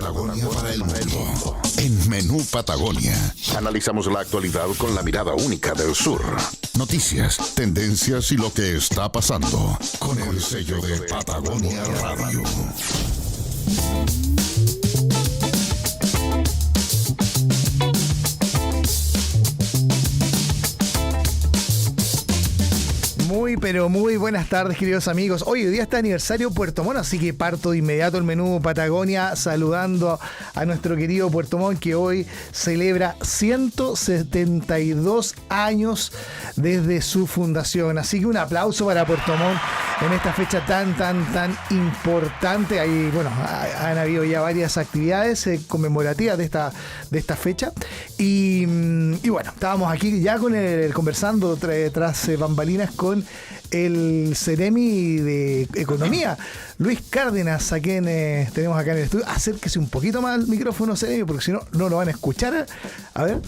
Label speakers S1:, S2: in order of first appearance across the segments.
S1: Patagonia para el mundo. En Menú Patagonia. Analizamos la actualidad con la mirada única del sur. Noticias, tendencias y lo que está pasando. Con el sello de Patagonia Radio.
S2: Muy, pero muy buenas tardes, queridos amigos. Hoy día está aniversario Puerto Montt, así que parto de inmediato el Menú Patagonia saludando a nuestro querido Puerto Montt, que hoy celebra 172 años desde su fundación. Así que un aplauso para Puerto Montt en esta fecha tan importante. Ahí, bueno, han habido ya varias actividades conmemorativas de esta fecha. Y bueno, estábamos aquí ya conversando tras bambalinas con el Ceremi de Economía, Luis Cárdenas, a quien tenemos acá en el estudio. Acérquese un poquito más al micrófono, Ceremi, porque si no, no lo van a escuchar. A ver.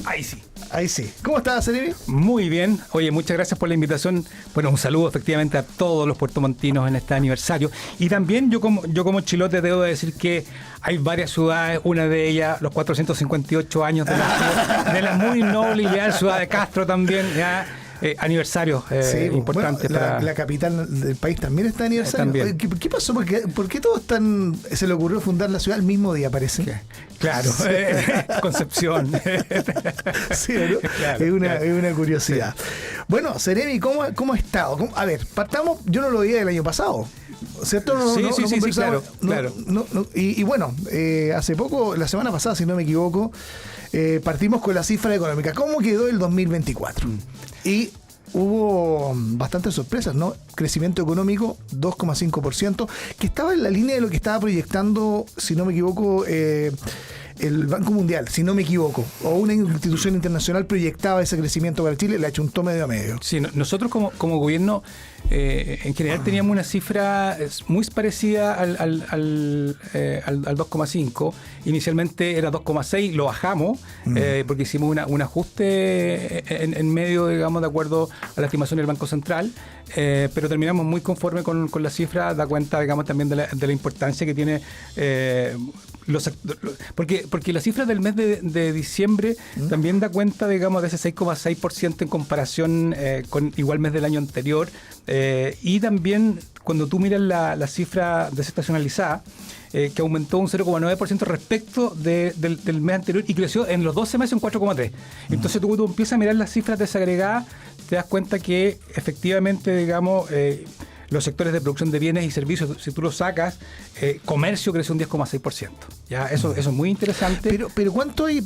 S3: Ahí sí.
S2: Ahí sí. ¿Cómo estás, Ceremi?
S3: Muy bien. Oye, muchas gracias por la invitación. Bueno, un saludo efectivamente a todos los puertomontinos en este aniversario. Y también yo como chilote debo decir que hay varias ciudades, una de ellas, los 458 años de la muy noble y leal ciudad de Castro también, ya. Aniversario importante.
S2: Bueno,
S3: para
S2: la capital del país también está de aniversario.
S3: También.
S2: ¿Qué pasó? ¿Por qué todos se le ocurrió fundar la ciudad el mismo día, parece?
S3: Claro, Concepción.
S2: Sí, ¿no?
S3: Claro,
S2: es una curiosidad. Sí. Bueno, Ceremi, ¿cómo ha estado? A ver, partamos, yo no lo vi el año pasado, ¿cierto?
S3: Sí, claro.
S2: Y bueno, hace poco, la semana pasada, si no me equivoco, partimos con la cifra económica. ¿Cómo quedó el 2024? Y hubo bastantes sorpresas, ¿no? Crecimiento económico 2,5%, que estaba en la línea de lo que estaba proyectando, si no me equivoco, el Banco Mundial, si no me equivoco, o una institución internacional proyectaba ese crecimiento para Chile, le ha hecho un tome medio a medio.
S3: Sí, nosotros como gobierno en general teníamos una cifra muy parecida al 2,5. Inicialmente era 2,6, lo bajamos porque hicimos un ajuste en medio, digamos, de acuerdo a la estimación del Banco Central, pero terminamos muy conforme con la cifra. Da cuenta, digamos, también de la importancia que tiene porque la cifra del mes de diciembre también da cuenta, digamos, de ese 6,6% en comparación con igual mes del año anterior, y también cuando tú miras la cifra desestacionalizada, que aumentó un 0,9% respecto del mes anterior y creció en los 12 meses un 4,3%. Entonces tú empiezas a mirar las cifras desagregadas, te das cuenta que efectivamente, digamos, los sectores de producción de bienes y servicios, si tú los sacas, comercio creció un 10,6%. Ya, eso es muy interesante.
S2: Pero ¿cuánto hay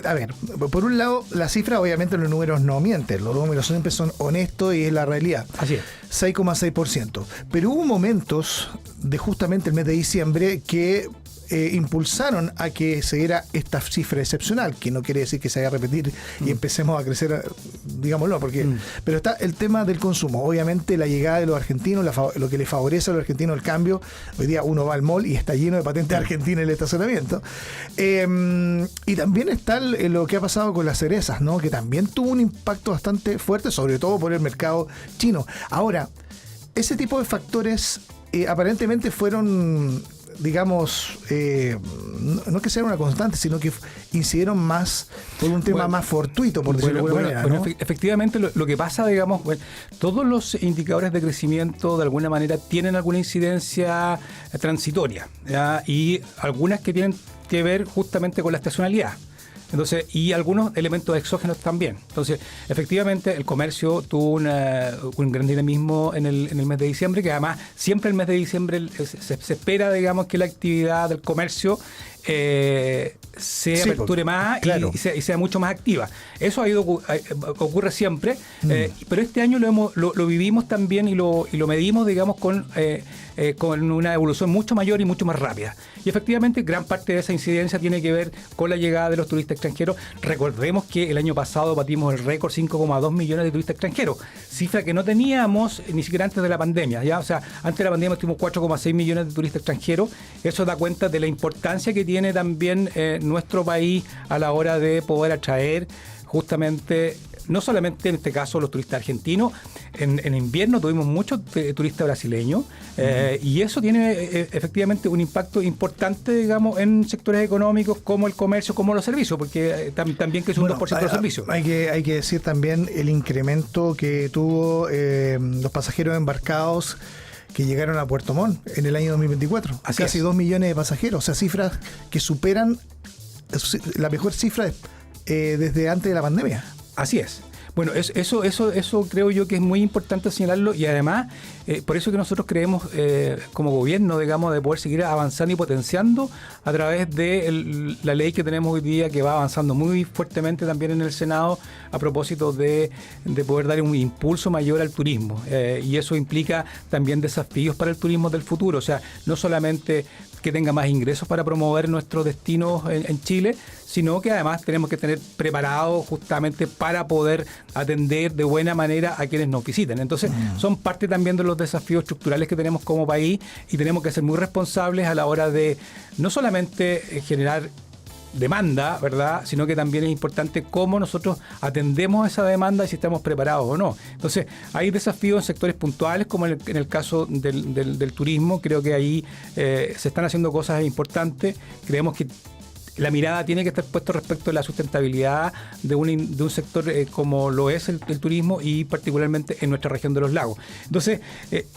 S2: a ver, por un lado, la cifra, obviamente los números no mienten, los números siempre son honestos y es la realidad.
S3: Así es.
S2: 6,6%. Pero hubo momentos de justamente el mes de diciembre que impulsaron a que se diera esta cifra excepcional, que no quiere decir que se vaya a repetir y empecemos a crecer, digámoslo, porque pero está el tema del consumo. Obviamente la llegada de los argentinos, lo que le favorece a los argentinos el cambio. Hoy día uno va al mall y está lleno de patentes argentinas en el estacionamiento. Y también está lo que ha pasado con las cerezas, ¿no? Que también tuvo un impacto bastante fuerte, sobre todo por el mercado chino. Ahora, ese tipo de factores aparentemente fueron, digamos, no es que sea una constante, sino que incidieron más por un tema más fortuito, por decirlo de alguna manera, ¿no?
S3: Efectivamente, lo que pasa, digamos, todos los indicadores de crecimiento de alguna manera tienen alguna incidencia transitoria, ¿ya? Y algunas que tienen que ver justamente con la estacionalidad. Entonces, y algunos elementos exógenos también. Entonces, efectivamente, el comercio tuvo un gran dinamismo en el mes de diciembre, que además siempre el mes de diciembre se espera, digamos, que la actividad del comercio se aperture más, claro, y sea mucho más activa. Eso ocurre siempre, pero este año lo vivimos también y lo medimos, digamos, con una evolución mucho mayor y mucho más rápida. Y efectivamente, gran parte de esa incidencia tiene que ver con la llegada de los turistas extranjeros. Recordemos que el año pasado batimos el récord 5,2 millones de turistas extranjeros, cifra que no teníamos ni siquiera antes de la pandemia, ¿ya? O sea, antes de la pandemia tuvimos 4,6 millones de turistas extranjeros. Eso da cuenta de la importancia que tiene también nuestro país a la hora de poder atraer justamente no solamente en este caso los turistas argentinos, en invierno tuvimos muchos turistas brasileños, y eso tiene efectivamente un impacto importante, digamos, en sectores económicos como el comercio, como los servicios, porque también creció un 2% de los servicios.
S2: Hay que decir también el incremento que tuvo los pasajeros embarcados que llegaron a Puerto Montt en el año 2024. Casi 2 millones de pasajeros, o sea, cifras que superan la mejor cifra desde antes de la pandemia.
S3: Así es. Bueno, eso creo yo que es muy importante señalarlo, y además por eso que nosotros creemos como gobierno, digamos, de poder seguir avanzando y potenciando a través de la ley que tenemos hoy día, que va avanzando muy fuertemente también en el Senado a propósito de poder dar un impulso mayor al turismo, y eso implica también desafíos para el turismo del futuro, o sea, no solamente que tenga más ingresos para promover nuestros destinos en Chile, sino que además tenemos que tener preparados justamente para poder atender de buena manera a quienes nos visiten. Entonces, son parte también de los desafíos estructurales que tenemos como país, y tenemos que ser muy responsables a la hora de no solamente generar demanda, ¿verdad?, sino que también es importante cómo nosotros atendemos esa demanda y si estamos preparados o no. Entonces, hay desafíos en sectores puntuales, como en el caso del turismo. Creo que ahí se están haciendo cosas importantes. Creemos que la mirada tiene que estar puesta respecto de la sustentabilidad de un sector como lo es el turismo, y particularmente en nuestra región de los lagos. Entonces,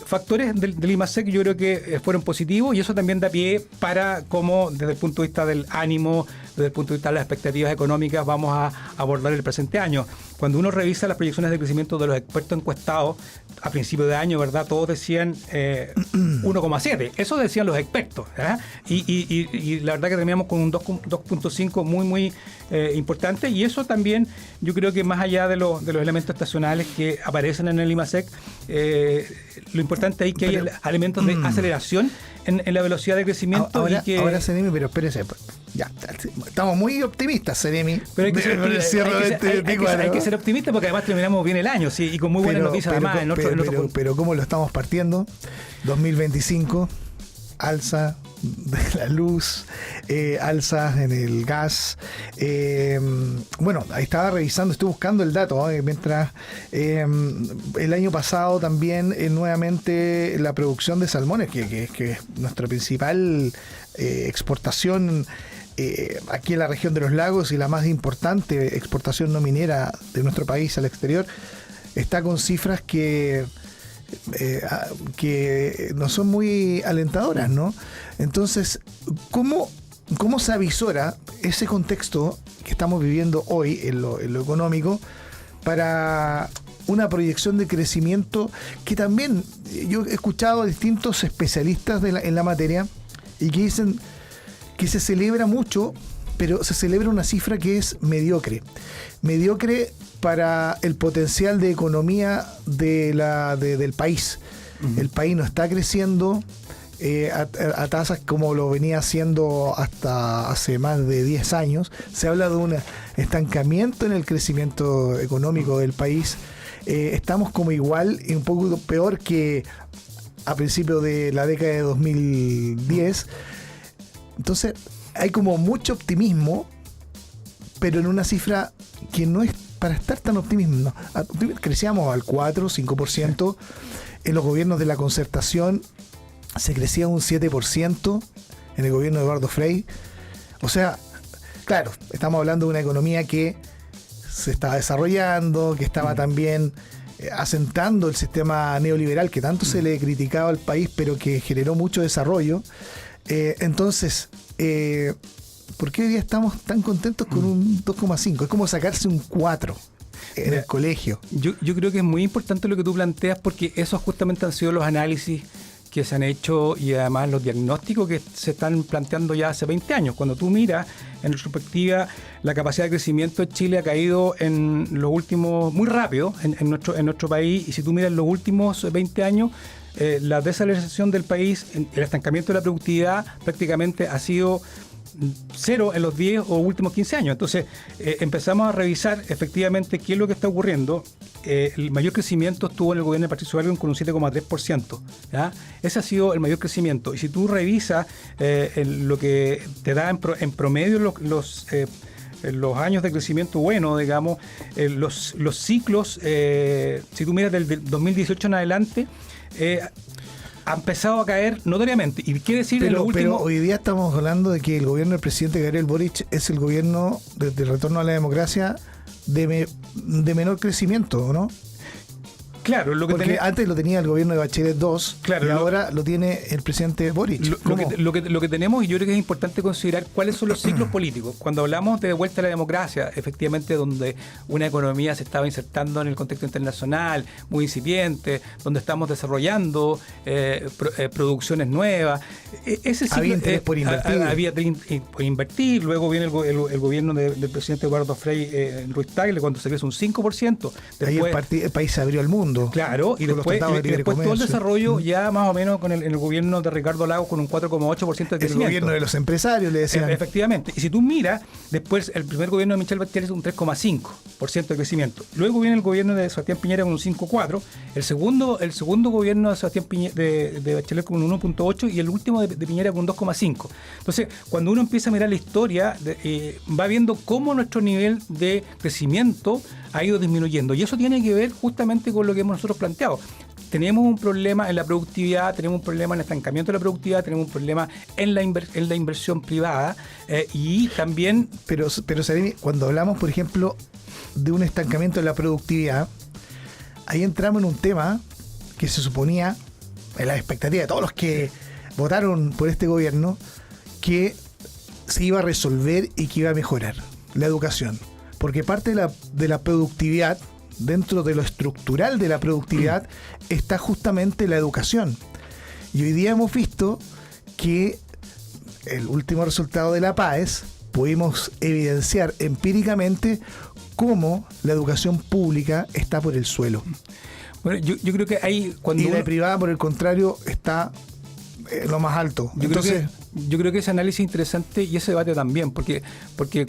S3: factores del IMASEC yo creo que fueron positivos, y eso también da pie para cómo, desde el punto de vista del ánimo, desde el punto de vista de las expectativas económicas, vamos a abordar el presente año. Cuando uno revisa las proyecciones de crecimiento de los expertos encuestados a principio de año, ¿verdad?, todos decían 1,7. Eso decían los expertos, ¿verdad? Y la verdad que terminamos con un 2,5 muy importante, y eso también yo creo que más allá de los elementos estacionales que aparecen en el IMASEC, lo importante ahí es que hay elementos de aceleración en la velocidad de crecimiento.
S2: Ahora Seremi, pero espérese, ya, estamos muy optimistas, Seremi.
S3: Pero hay que ser optimistas, porque además terminamos bien el año, sí, y con muy buenas noticias además en otro punto.
S2: Pero ¿cómo lo estamos partiendo? 2025, alza de la luz, alzas en el gas. Bueno, ahí estaba revisando, estoy buscando el dato, mientras el año pasado también nuevamente la producción de salmones, que es nuestra principal exportación aquí en la región de los lagos, y la más importante exportación no minera de nuestro país al exterior, está con cifras que no son muy alentadoras, ¿no? Entonces, ¿cómo se avisora ese contexto que estamos viviendo hoy en lo económico para una proyección de crecimiento que también yo he escuchado a distintos especialistas en la materia, y que dicen que se celebra mucho, pero se celebra una cifra que es mediocre para el potencial de economía del país. Uh-huh. El país no está creciendo a tasas como lo venía haciendo hasta hace más de 10 años. Se habla de un estancamiento en el crecimiento económico del país. Estamos como igual y un poco peor que a principios de la década de 2010. Entonces hay como mucho optimismo, pero en una cifra que no es para estar tan optimismo. Crecíamos al 4, 5%. En los gobiernos de la Concertación se crecía un 7%, en el gobierno de Eduardo Frei. O sea, claro, estamos hablando de una economía que se estaba desarrollando, que estaba también asentando el sistema neoliberal que tanto se le criticaba al país, pero que generó mucho desarrollo. Entonces, ¿por qué hoy día estamos tan contentos con un 2,5? Es como sacarse un 4 en el colegio.
S3: Yo creo que es muy importante lo que tú planteas, porque esos justamente han sido los análisis que se han hecho, y además los diagnósticos que se están planteando ya hace 20 años. Cuando tú miras en retrospectiva, la capacidad de crecimiento de Chile ha caído en los últimos, muy rápido en nuestro país, y si tú miras los últimos 20 años, la desaceleración del país, el estancamiento de la productividad prácticamente ha sido cero en los 10 o últimos 15 años. Entonces empezamos a revisar efectivamente qué es lo que está ocurriendo. El mayor crecimiento estuvo en el gobierno de Patricio Aylwin con un 7,3%. ¿Ya? Ese ha sido el mayor crecimiento. Y si tú revisas lo que te da en promedio los años de crecimiento bueno, digamos, los ciclos, si tú miras del 2018 en adelante, ha empezado a caer notoriamente. Y quiere decir
S2: pero hoy día estamos hablando de que el gobierno del presidente Gabriel Boric es el gobierno desde el retorno a la democracia de menor crecimiento, ¿no?
S3: Claro,
S2: porque antes lo tenía el gobierno de Bachelet 2,
S3: claro,
S2: y ahora lo tiene el presidente Boric.
S3: Lo que tenemos, y yo creo que es importante considerar cuáles son los ciclos políticos. Cuando hablamos de vuelta a la democracia, efectivamente donde una economía se estaba insertando en el contexto internacional, muy incipiente, donde estamos desarrollando producciones nuevas, ese ciclo,
S2: había interés por invertir.
S3: Había por invertir. Luego viene el gobierno del presidente Eduardo Frei Ruiz Tagle, cuando se crece un 5%. Después,
S2: ahí el país se abrió al mundo.
S3: Claro, y después todo el desarrollo ya más o menos en el gobierno de Ricardo Lagos con un 4,8% de crecimiento.
S2: El gobierno de los empresarios, le decían.
S3: Efectivamente. Y si tú miras, después el primer gobierno de Michelle Bachelet es un 3,5% de crecimiento. Luego viene el gobierno de Sebastián Piñera con un 5,4%. El segundo gobierno de Sebastián Piñera, de Bachelet con un 1,8% y el último de Piñera con un 2,5%. Entonces, cuando uno empieza a mirar la historia, va viendo cómo nuestro nivel de crecimiento ha ido disminuyendo. Y eso tiene que ver justamente con lo que hemos nosotros planteado. Tenemos un problema en la productividad, tenemos un problema en el estancamiento de la productividad, tenemos un problema en la inversión privada y también...
S2: Pero Seremi, cuando hablamos, por ejemplo, de un estancamiento de la productividad, ahí entramos en un tema que se suponía, en la expectativa de todos los que votaron por este gobierno, que se iba a resolver y que iba a mejorar la educación. Porque parte de la productividad, dentro de lo estructural de la productividad, está justamente la educación. Y hoy día hemos visto que el último resultado de la PAES, pudimos evidenciar empíricamente cómo la educación pública está por el suelo.
S3: Bueno, yo creo que hay...
S2: la privada, por el contrario, está lo más alto.
S3: Yo creo que ese análisis es interesante y ese debate también, porque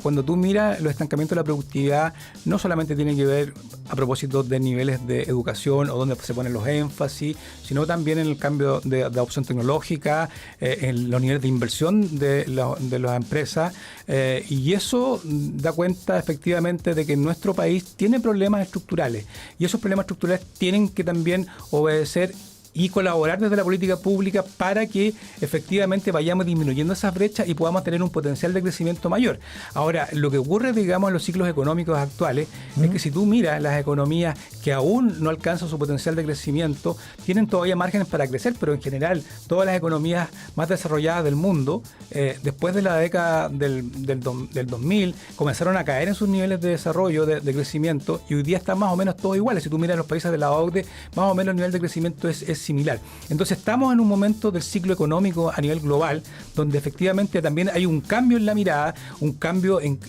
S3: cuando tú miras los estancamientos de la productividad, no solamente tiene que ver a propósito de niveles de educación o donde se ponen los énfasis, sino también en el cambio de adopción tecnológica, en los niveles de inversión de las empresas, y eso da cuenta efectivamente de que nuestro país tiene problemas estructurales, y esos problemas estructurales tienen que también obedecer y colaborar desde la política pública para que efectivamente vayamos disminuyendo esas brechas y podamos tener un potencial de crecimiento mayor. Ahora, lo que ocurre, digamos, en los ciclos económicos actuales es que si tú miras las economías que aún no alcanzan su potencial de crecimiento, tienen todavía márgenes para crecer, pero en general todas las economías más desarrolladas del mundo, después de la década del 2000, comenzaron a caer en sus niveles de desarrollo, de crecimiento, y hoy día están más o menos todos iguales. Si tú miras los países de la OCDE, más o menos el nivel de crecimiento es similar. Entonces estamos en un momento del ciclo económico a nivel global donde efectivamente también hay un cambio en la mirada, un cambio en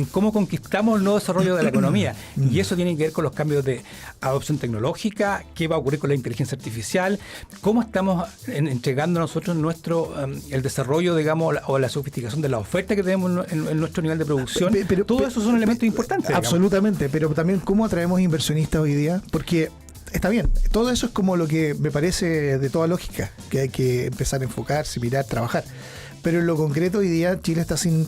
S3: cómo conquistamos el nuevo desarrollo de la economía, y eso tiene que ver con los cambios de adopción tecnológica, qué va a ocurrir con la inteligencia artificial, cómo estamos entregando nosotros el desarrollo, digamos, o la sofisticación de la oferta que tenemos en nuestro nivel de producción. Todo eso son elementos importantes.
S2: Absolutamente, pero también cómo atraemos inversionistas hoy día, porque está bien, todo eso es como lo que me parece de toda lógica, que hay que empezar a enfocarse, mirar, trabajar. Pero en lo concreto hoy día Chile está sin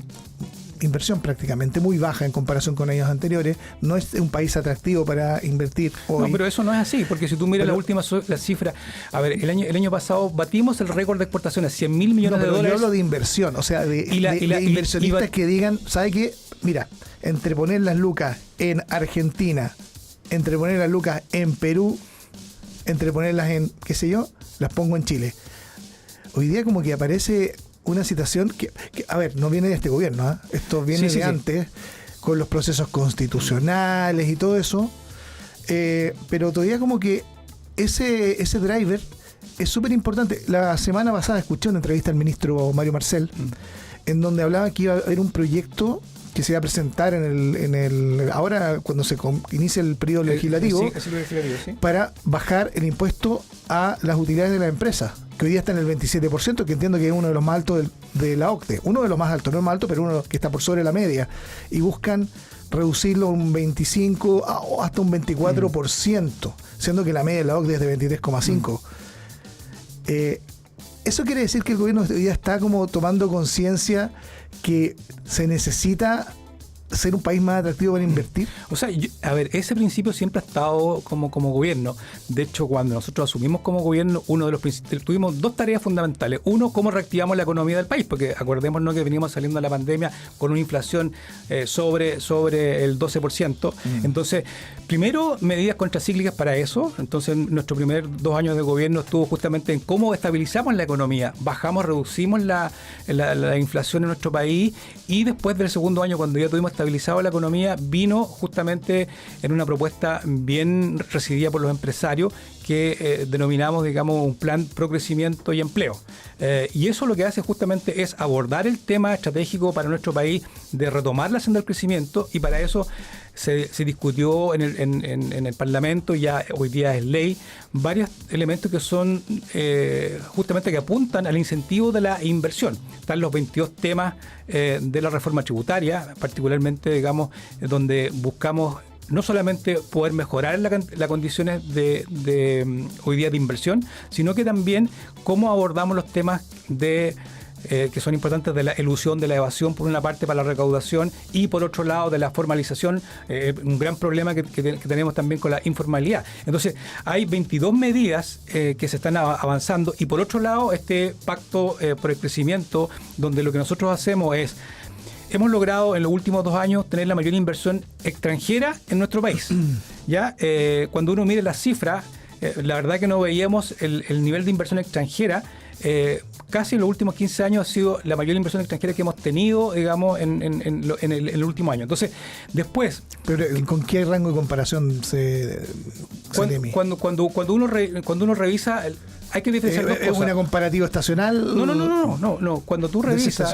S2: inversión prácticamente, muy baja en comparación con años anteriores. No es un país atractivo para invertir hoy.
S3: No, pero eso no es así, porque si tú miras la cifra, a ver, el año pasado batimos el récord de exportaciones, 100.000 millones de dólares.
S2: Yo hablo de inversión, o sea, de inversionistas que digan, ¿sabe qué? Mira, entre poner las lucas en Argentina, entre poner las lucas en Perú, entre ponerlas en, qué sé yo, las pongo en Chile. Hoy día como que aparece una situación que a ver, no viene de este gobierno, ¿eh? Esto viene de antes, con los procesos constitucionales y todo eso, pero todavía como que ese driver es súper importante. La semana pasada escuché una entrevista al ministro Mario Marcel, en donde hablaba que iba a haber un proyecto que se va a presentar ahora cuando se inicia el periodo legislativo, para bajar el impuesto a las utilidades de la empresa, que hoy día está en el 27%, que entiendo que es uno de los más altos de la OCDE, uno de los más altos, no el más alto, pero uno que está por sobre la media, y buscan reducirlo un 25 o hasta un 24%, siendo que la media de la OCDE es de 23,5%. Eso quiere decir que el gobierno hoy día está como tomando conciencia que se necesita ser un país más atractivo para invertir?
S3: O sea, a ver, ese principio siempre ha estado como gobierno. De hecho, cuando nosotros asumimos como gobierno, tuvimos dos tareas fundamentales. Uno, cómo reactivamos la economía del país, porque acordémonos que veníamos saliendo de la pandemia con una inflación sobre el 12%. Entonces, primero, medidas contracíclicas para eso. Entonces, nuestro primer 2 años de gobierno estuvo justamente en cómo estabilizamos la economía, reducimos la inflación en nuestro país, y después del segundo año, cuando ya tuvimos estabilizado la economía, vino justamente en una propuesta bien recibida por los empresarios que denominamos, digamos, un plan pro crecimiento y empleo. Y eso lo que hace justamente es abordar el tema estratégico para nuestro país de retomar la senda del crecimiento, y para eso se discutió en el Parlamento, ya hoy día es ley, varios elementos que son justamente que apuntan al incentivo de la inversión. Están los 22 temas de la reforma tributaria, particularmente, digamos, donde buscamos no solamente poder mejorar las condiciones de hoy día de inversión, sino que también cómo abordamos los temas que son importantes, de la elusión, de la evasión, por una parte, para la recaudación, y por otro lado de la formalización, un gran problema que tenemos también con la informalidad. Entonces, hay 22 medidas que se están avanzando, y por otro lado, este pacto por el crecimiento, donde lo que nosotros hacemos es, hemos logrado en los últimos 2 años tener la mayor inversión extranjera en nuestro país. ¿Ya? Cuando uno mire las cifras, la verdad que no veíamos el nivel de inversión extranjera. Casi en los últimos 15 años ha sido la mayor inversión extranjera que hemos tenido, digamos, en el último año. Entonces, después... ¿Pero
S2: con qué rango de comparación
S3: cuando uno revisa... Hay que diferenciar dos cosas.
S2: ¿Es una comparativa estacional?
S3: No. Cuando tú revisas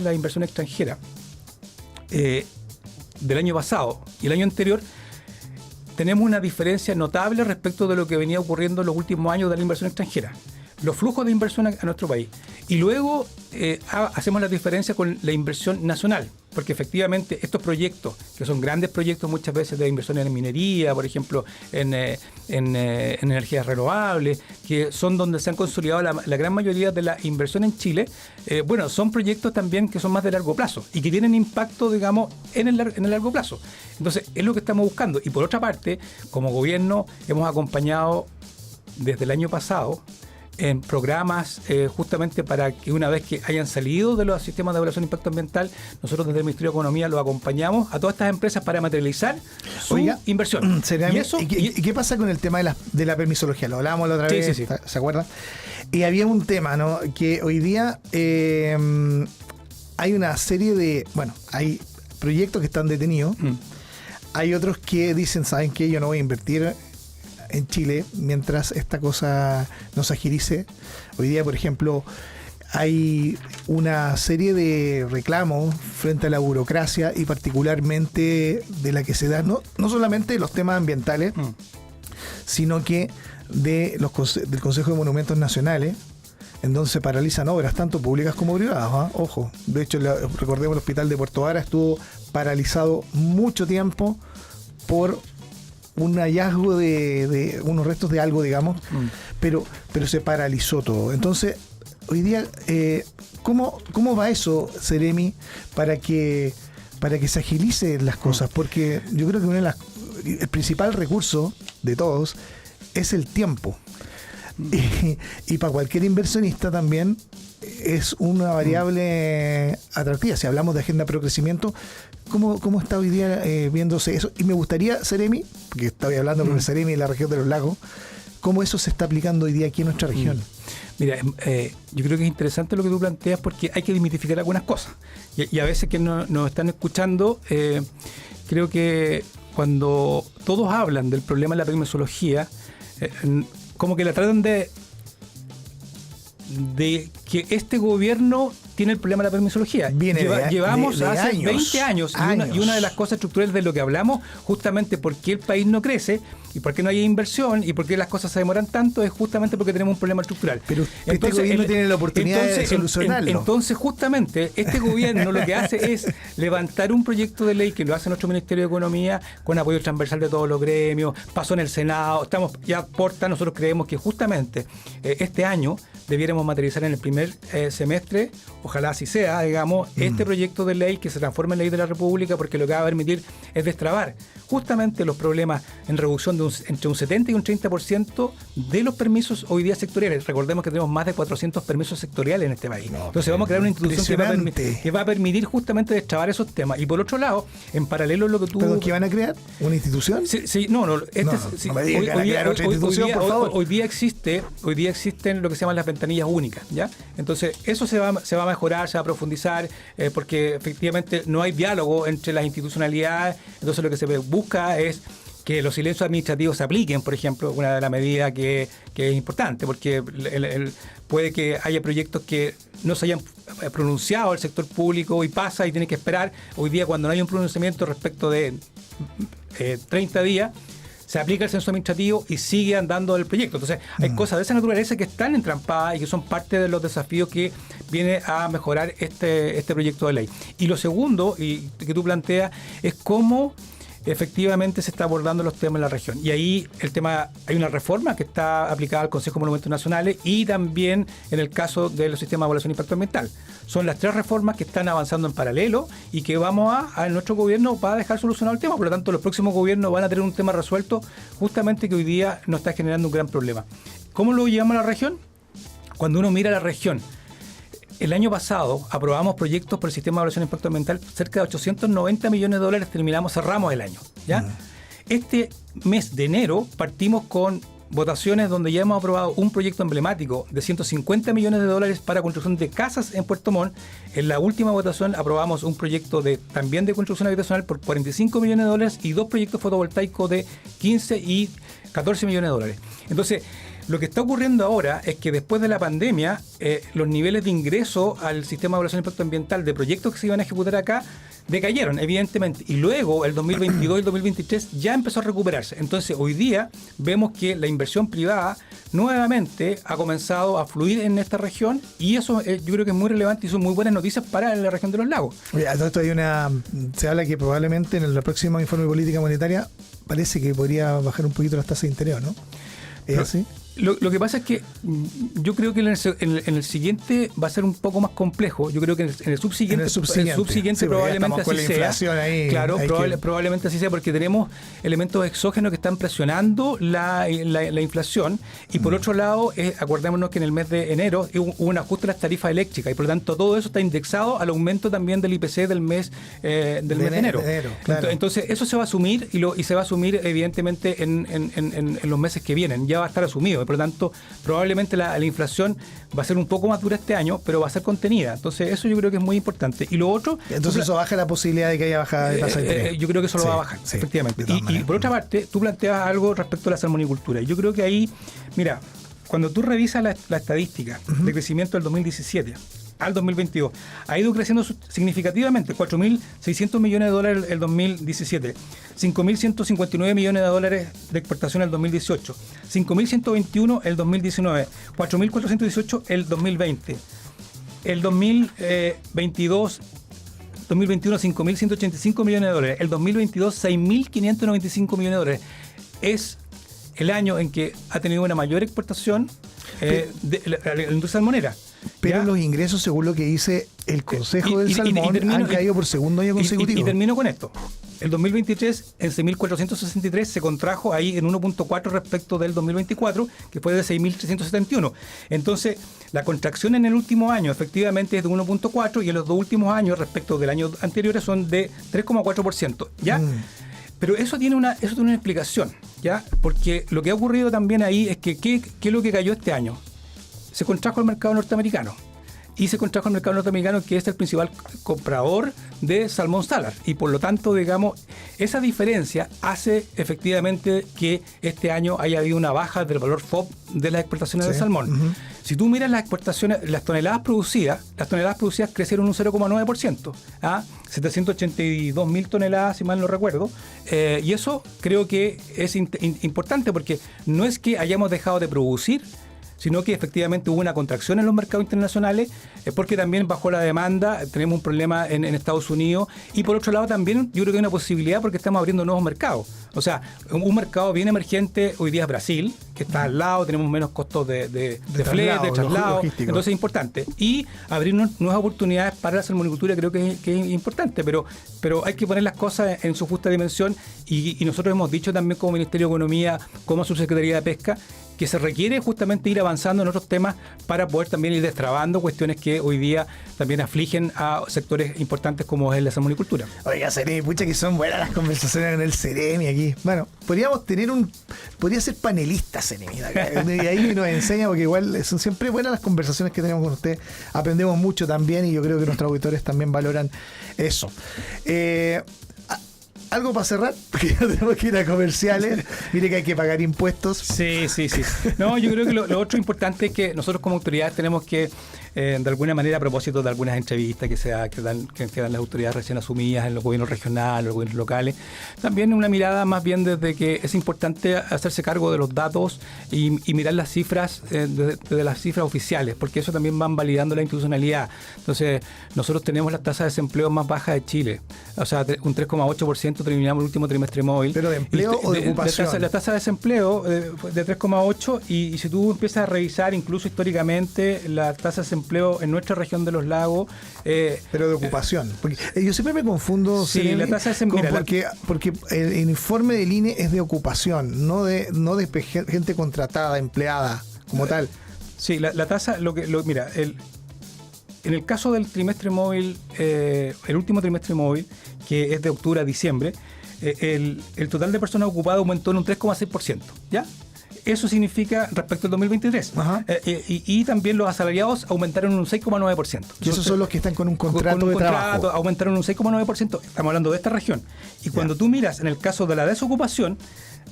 S3: la inversión extranjera del año pasado y el año anterior, tenemos una diferencia notable respecto de lo que venía ocurriendo en los últimos años de la inversión extranjera. Los flujos de inversión a nuestro país. Y luego hacemos la diferencia con la inversión nacional, porque efectivamente estos proyectos, que son grandes proyectos muchas veces de inversión en minería, por ejemplo, en energías renovables, que son donde se han consolidado la gran mayoría de la inversión en Chile, son proyectos también que son más de largo plazo y que tienen impacto, digamos, en el largo plazo. Entonces, es lo que estamos buscando. Y por otra parte, como gobierno, hemos acompañado desde el año pasado en programas justamente para que una vez que hayan salido de los sistemas de evaluación de impacto ambiental, nosotros desde el Ministerio de Economía los acompañamos a todas estas empresas para materializar su inversión.
S2: ¿Y qué pasa con el tema de la permisología? Lo hablábamos la otra vez,
S3: sí.
S2: ¿Se acuerdan? Y había un tema, ¿no? Que hoy día hay una serie de... Bueno, hay proyectos que están detenidos. Hay otros que dicen, ¿saben qué? Yo no voy a invertir en Chile mientras esta cosa no se agilice. Hoy día, por ejemplo, hay una serie de reclamos frente a la burocracia, y particularmente de la que se da no solamente los temas ambientales, sino que del Consejo de Monumentos Nacionales, en donde se paralizan obras tanto públicas como privadas. Ojo, de hecho, recordemos, el hospital de Puerto Vara estuvo paralizado mucho tiempo por un hallazgo de unos restos de algo, digamos, pero se paralizó todo. Entonces, hoy día, ¿cómo va eso, Seremi, para que se agilicen las cosas? Porque yo creo que el principal recurso de todos es el tiempo. Y para cualquier inversionista también es una variable atractiva. Si hablamos de agenda pro crecimiento, ¿cómo está hoy día viéndose eso? Y me gustaría, Seremi, porque estoy hablando con el Seremi de la región de los lagos, ¿cómo eso se está aplicando hoy día aquí en nuestra región?
S3: Mira, yo creo que es interesante lo que tú planteas, porque hay que desmitificar algunas cosas. Y a veces que nos están escuchando, creo que cuando todos hablan del problema de la permisología, como que la tratan de que este gobierno tiene el problema de la permisología. Llevamos hace años, 20 años. Y una de las cosas estructurales de lo que hablamos, justamente por qué el país no crece y por qué no hay inversión y por qué las cosas se demoran tanto, es justamente porque tenemos un problema estructural.
S2: Pero este gobierno tiene la oportunidad de solucionarlo.
S3: Entonces, justamente, este gobierno lo que hace es levantar un proyecto de ley que lo hace nuestro Ministerio de Economía con apoyo transversal de todos los gremios, pasó en el Senado, nosotros creemos que justamente este año debiéramos materializar en el primer semestre, ojalá así sea, digamos, este proyecto de ley que se transforme en ley de la República, porque lo que va a permitir es destrabar justamente los problemas en reducción de entre un 70 y un 30% de los permisos hoy día sectoriales. Recordemos que tenemos más de 400 permisos sectoriales en este país. Entonces vamos a crear una institución que va a permitir justamente destrabar esos temas. Y por otro lado, en paralelo a lo que tú...
S2: ¿Pero qué van a crear? ¿Una institución?
S3: Sí, no me digas que van a crear otra institución, por favor. Hoy día existen lo que se llaman las ventanillas únicas, ¿ya? Entonces eso se va a mejorar, se va a profundizar, porque efectivamente no hay diálogo entre las institucionalidades. Entonces lo que se busca es que los silencios administrativos se apliquen, por ejemplo, una de las medidas que es importante, porque puede que haya proyectos que no se hayan pronunciado al sector público y pasa y tiene que esperar. Hoy día, cuando no hay un pronunciamiento respecto de 30 días, se aplica el censo administrativo y sigue andando el proyecto. Entonces, hay cosas de esa naturaleza que están entrampadas y que son parte de los desafíos que viene a mejorar este proyecto de ley. Y lo segundo, y que tú planteas, es cómo efectivamente se está abordando los temas en la región. Y ahí hay una reforma que está aplicada al Consejo de Monumentos Nacionales y también en el caso de los sistemas de evaluación de impacto ambiental. Son las tres reformas que están avanzando en paralelo y que nuestro gobierno va a dejar solucionado el tema. Por lo tanto, los próximos gobiernos van a tener un tema resuelto justamente que hoy día nos está generando un gran problema. ¿Cómo lo llevamos a la región? Cuando uno mira la región, el año pasado aprobamos proyectos por el sistema de evaluación de impacto ambiental, cerca de 890 millones de dólares, cerramos el año, ¿ya? Este mes de enero partimos con votaciones donde ya hemos aprobado un proyecto emblemático de 150 millones de dólares para construcción de casas en Puerto Montt. En la última votación aprobamos un proyecto también de construcción habitacional por 45 millones de dólares y dos proyectos fotovoltaicos de 15 y 14 millones de dólares. Entonces, lo que está ocurriendo ahora es que después de la pandemia, los niveles de ingreso al sistema de evaluación de impacto ambiental de proyectos que se iban a ejecutar acá decayeron, evidentemente. Y luego, el 2022 y el 2023 ya empezó a recuperarse. Entonces, hoy día vemos que la inversión privada nuevamente ha comenzado a fluir en esta región y eso yo creo que es muy relevante y son muy buenas noticias para la región de los lagos.
S2: Oye, a todo esto se habla que probablemente en el próximo informe de política monetaria parece que podría bajar un poquito las tasas de interés, ¿no? ¿Es así?
S3: Lo que pasa es que yo creo que en el siguiente va a ser un poco más complejo. Yo creo que en el subsiguiente
S2: sí,
S3: probablemente así sea.
S2: Inflación ahí,
S3: claro, probablemente así sea, porque tenemos elementos exógenos que están presionando la inflación. Y por otro lado, acordémonos que en el mes de enero hubo un ajuste de las tarifas eléctricas y por lo tanto todo eso está indexado al aumento también del IPC del mes de enero. Claro. Entonces eso se va a asumir y se va a asumir evidentemente en los meses que vienen. Ya va a estar asumido. Por lo tanto, probablemente la inflación va a ser un poco más dura este año, pero va a ser contenida. Entonces, eso yo creo que es muy importante. Y lo otro...
S2: Entonces, eso baja la posibilidad de que haya bajada de tasa de interés.
S3: Yo creo que eso lo va a bajar, efectivamente. Y por otra parte, tú planteas algo respecto a la salmonicultura. Y yo creo que ahí, mira, cuando tú revisas la estadística de crecimiento del 2017 al 2022, ha ido creciendo significativamente, 4.600 millones de dólares el 2017, 5.159 millones de dólares de exportación el 2018, 5.121 el 2019, 4.418 el 2020, el 2021 5.185 millones de dólares, el 2022 6.595 millones de dólares. Es el año en que ha tenido una mayor exportación de la industria salmonera.
S2: Pero
S3: ¿ya?
S2: Los ingresos, según lo que dice el Consejo del Salmón, han caído por segundo año consecutivo.
S3: Y termino con esto. El 2023, en 6.463, se contrajo ahí en 1.4 respecto del 2024, que fue de 6.371. Entonces, la contracción en el último año efectivamente es de 1.4 y en los dos últimos años respecto del año anterior son de 3.4%. ¿Ya? Pero eso tiene una explicación, ¿ya? Porque lo que ha ocurrido también ahí es que ¿qué es lo que cayó este año? Se contrajo el mercado norteamericano. Y se contrajo el mercado norteamericano, que es el principal comprador de salmón salar. Y por lo tanto, digamos, esa diferencia hace efectivamente que este año haya habido una baja del valor FOB de las exportaciones de salmón. Si tú miras las exportaciones, las toneladas producidas crecieron un 0,9%, a 782.000 toneladas, si mal no recuerdo. Y eso creo que es importante porque no es que hayamos dejado de producir, sino que efectivamente hubo una contracción en los mercados internacionales, porque también bajó la demanda, tenemos un problema en Estados Unidos, y por otro lado también yo creo que hay una posibilidad porque estamos abriendo nuevos mercados. O sea, un mercado bien emergente hoy día es Brasil, que está al lado, tenemos menos costos de flete, de traslado, entonces es importante. Y abrir nuevas oportunidades para la salmonicultura creo que es importante, pero hay que poner las cosas en su justa dimensión y nosotros hemos dicho también como Ministerio de Economía, como Subsecretaría de Pesca, que se requiere justamente ir avanzando en otros temas para poder también ir destrabando cuestiones que hoy día también afligen a sectores importantes como es la salmonicultura.
S2: Oiga, Ceremi, pucha que son buenas las conversaciones con el Ceremi aquí. Bueno, podría ser panelista Ceremi, y ahí nos enseña, porque igual son siempre buenas las conversaciones que tenemos con usted. Aprendemos mucho también y yo creo que nuestros auditores también valoran eso. ¿Algo para cerrar? Porque ya tenemos que ir a comerciales. Mire que hay que pagar impuestos.
S3: Sí. No, yo creo que lo otro importante es que nosotros como autoridades tenemos que, de alguna manera, a propósito de algunas entrevistas que dan las autoridades recién asumidas en los gobiernos regionales, los gobiernos locales, también una mirada más bien desde que es importante hacerse cargo de los datos y mirar las cifras, desde las cifras oficiales, porque eso también van validando la institucionalidad. Entonces, nosotros tenemos las tasas de desempleo más bajas de Chile. O sea, un 3,8% terminamos el último trimestre móvil.
S2: ¿Pero de empleo o de ocupación?
S3: La tasa de desempleo de 3,8 y si tú empiezas a revisar incluso históricamente la tasa de desempleo en nuestra región de los lagos...
S2: pero de ocupación. Porque yo siempre me confundo,
S3: sí, Ceremi, la tasa de desempleo,
S2: porque el informe del INE es de ocupación, no de gente contratada, empleada, como tal.
S3: Sí, la tasa, mira, en el caso del trimestre móvil, el último trimestre móvil, que es de octubre a diciembre, el total de personas ocupadas aumentó en un 3,6%, ¿ya? Eso significa respecto al 2023. Y también los asalariados aumentaron en un 6,9%.
S2: Y esos son los que están con un contrato de trabajo.
S3: Aumentaron un 6,9%. Estamos hablando de esta región. Y cuando tú miras en el caso de la desocupación,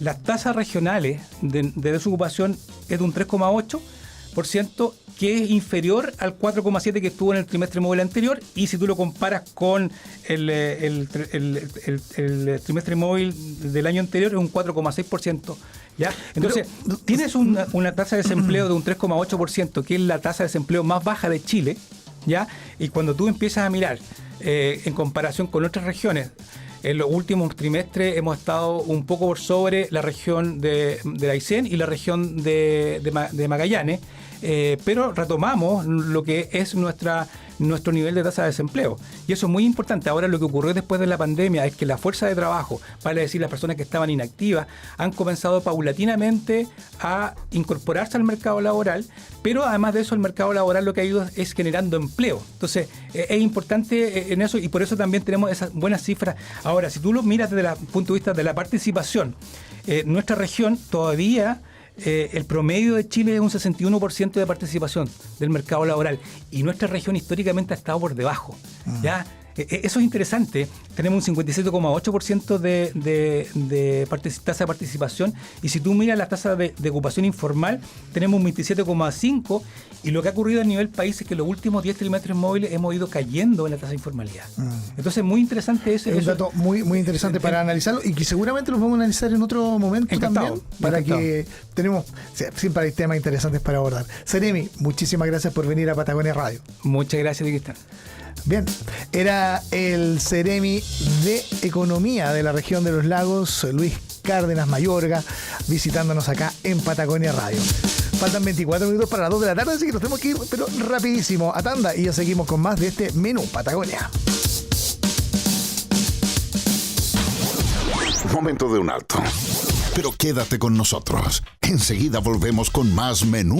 S3: las tasas regionales de desocupación es de un 3,8%, que es inferior al 4,7% que estuvo en el trimestre móvil anterior, y si tú lo comparas con el trimestre móvil del año anterior es un 4,6%. ¿Ya? Entonces, tienes una tasa de desempleo de un 3,8%, que es la tasa de desempleo más baja de Chile, ¿ya? Y cuando tú empiezas a mirar en comparación con otras regiones, en los últimos trimestres hemos estado un poco por sobre la región de Aysén y la región de Magallanes, pero retomamos lo que es nuestro nivel de tasa de desempleo. Y eso es muy importante. Ahora lo que ocurrió después de la pandemia es que la fuerza de trabajo, vale decir las personas que estaban inactivas, han comenzado paulatinamente a incorporarse al mercado laboral, pero además de eso el mercado laboral lo que ha ido es generando empleo. Entonces es importante en eso, y por eso también tenemos esas buenas cifras. Ahora, si tú lo miras desde el punto de vista de la participación, nuestra región todavía... el promedio de Chile es un 61% de participación del mercado laboral, y nuestra región históricamente ha estado por debajo. ¿Ya? Eso es interesante. Tenemos un 57,8% de tasa de participación, y si tú miras la tasa de ocupación informal, tenemos un 27,5%, y lo que ha ocurrido a nivel país es que los últimos 10 trimestres móviles hemos ido cayendo en la tasa de informalidad. Entonces, muy interesante eso.
S2: Es un dato muy, muy interesante para analizarlo, y que seguramente lo vamos a analizar en otro momento también, para que siempre hay temas interesantes para abordar. Ceremi, muchísimas gracias por venir a Patagonia Radio.
S3: Muchas gracias, Cristian.
S2: Bien, era el Ceremi de Economía de la región de los lagos, Luis Cárdenas Mayorga, visitándonos acá en Patagonia Radio. Faltan 24 minutos para las 2 de la tarde, así que nos tenemos que ir, pero rapidísimo, a tanda, y ya seguimos con más de este menú Patagonia.
S1: Momento de un alto. Pero quédate con nosotros. Enseguida volvemos con más menú